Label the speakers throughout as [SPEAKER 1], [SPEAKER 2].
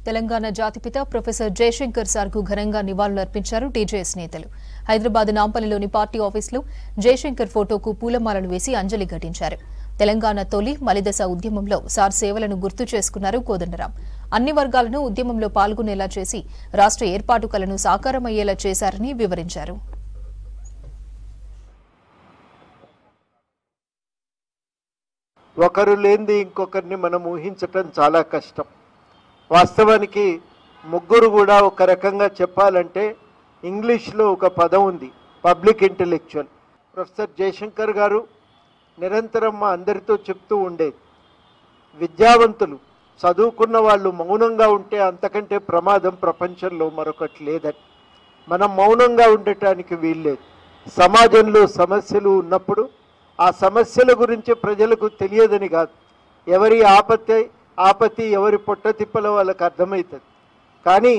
[SPEAKER 1] తెలంగాణ జాతిపిత ప్రొఫెసర్ జయశంకర్ సార్కు ఘనంగా నివాళులర్పించారు టీజేఎస్ నేతలు. హైదరాబాద్ నాంపల్లిలోని పార్టీ ఆఫీసులో జయశంకర్ ఫోటోకు పూలమాలలు వేసి అంజలి ఘటించారు. తెలంగాణ తొలి మలిదశ ఉద్యమంలో సార్ సేవలను గుర్తు చేసుకున్నారు కోదండరాం. అన్ని వర్గాలను ఉద్యమంలో పాల్గొనేలా చేసి రాష్ట్ర ఏర్పాటు కలను సాకారమయ్యేలా చేశారని వివరించారు.
[SPEAKER 2] ఒకరు లేనిది ఇంకొకరిని మనం ఊహించటం చాలా కష్టం. వాస్తవానికి ముగ్గురు కూడా ఒక రకంగా చెప్పాలంటే ఇంగ్లీష్లో ఒక పదం ఉంది, పబ్లిక్ ఇంటెలెక్చువల్. ప్రొఫెసర్ జయశంకర్ గారు నిరంతరం మా అందరితో చెప్తూ ఉండేది, విద్యావంతులు చదువుకున్న వాళ్ళు మౌనంగా ఉంటే అంతకంటే ప్రమాదం ప్రపంచంలో మరొకటి లేదని. మనం మౌనంగా ఉండటానికి వీల్లేదు. సమాజంలో సమస్యలు ఉన్నప్పుడు ఆ సమస్యల గురించి ప్రజలకు తెలియదని కాదు, ఎవరి ఆపత్తి ఎవరి పొట్ట తిప్పల వాళ్ళకి అర్థమవుతుంది. కానీ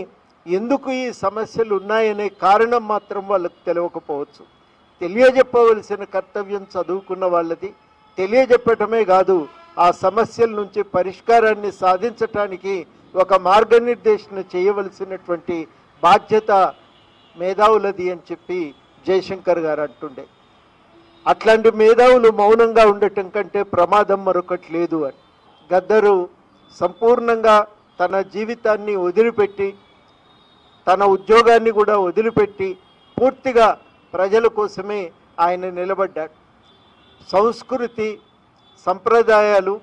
[SPEAKER 2] ఎందుకు ఈ సమస్యలు ఉన్నాయనే కారణం మాత్రం వాళ్ళకు తెలియకపోవచ్చు. తెలియజెప్పవలసిన కర్తవ్యం చదువుకున్న వాళ్ళది. తెలియజెప్పటమే కాదు, ఆ సమస్యల నుంచి పరిష్కారాన్ని సాధించటానికి ఒక మార్గనిర్దేశన చేయవలసినటువంటి బాధ్యత మేధావులది అని చెప్పి జయశంకర్ గారు అంటుండే. అట్లాంటి మేధావులు మౌనంగా ఉండటం కంటే ప్రమాదం మరొకటి లేదు అని. గద్దరు సంపూర్ణంగా తన జీవితాన్ని వదిలిపెట్టి, తన ఉద్యోగాన్ని కూడా వదిలిపెట్టి పూర్తిగా ప్రజల కోసమే ఆయన నిలబడ్డాడు. సంస్కృతి, సంప్రదాయాలు,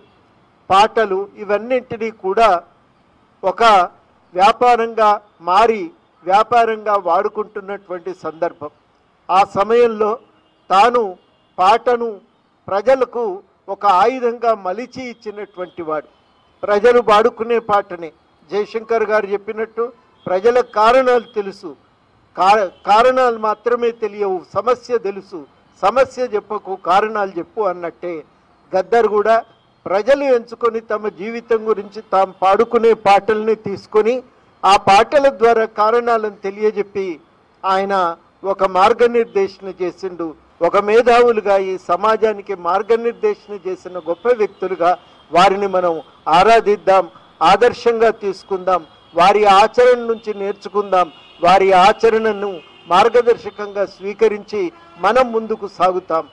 [SPEAKER 2] పాటలు ఇవన్నింటినీ కూడా ఒక వ్యాపారంగా మారి వ్యాపారంగా వాడుకుంటున్నటువంటి సందర్భం. ఆ సమయంలో తాను పాటను ప్రజలకు ఒక ఆయుధంగా మలిచి ఇచ్చినటువంటి వాడు. ప్రజలు వాడుకునే పాటనే. జయశంకర్ గారు చెప్పినట్టు ప్రజల కారణాలు తెలుసు, కారణాలు మాత్రమే తెలియవు, సమస్య తెలుసు, సమస్య చెప్పకు కారణాలు చెప్పు అన్నట్టే గద్దర్ కూడా ప్రజలు ఎంచుకొని తమ జీవితం గురించి తాము పాడుకునే పాటల్ని తీసుకొని ఆ పాటల ద్వారా కారణాలను తెలియజెప్పి ఆయన ఒక మార్గనిర్దేశన చేసిండు. ఒక మేధావులుగా ఈ సమాజానికి మార్గనిర్దేశన చేసిన గొప్ప వ్యక్తులుగా వారిని మనం ఆరాధిద్దాం, ఆదర్శంగా తీసుకుందాం, వారి ఆచరణ నుంచి నేర్చుకుందాం, వారి ఆచరణను మార్గదర్శకంగా స్వీకరించి మనం ముందుకు సాగుతాం.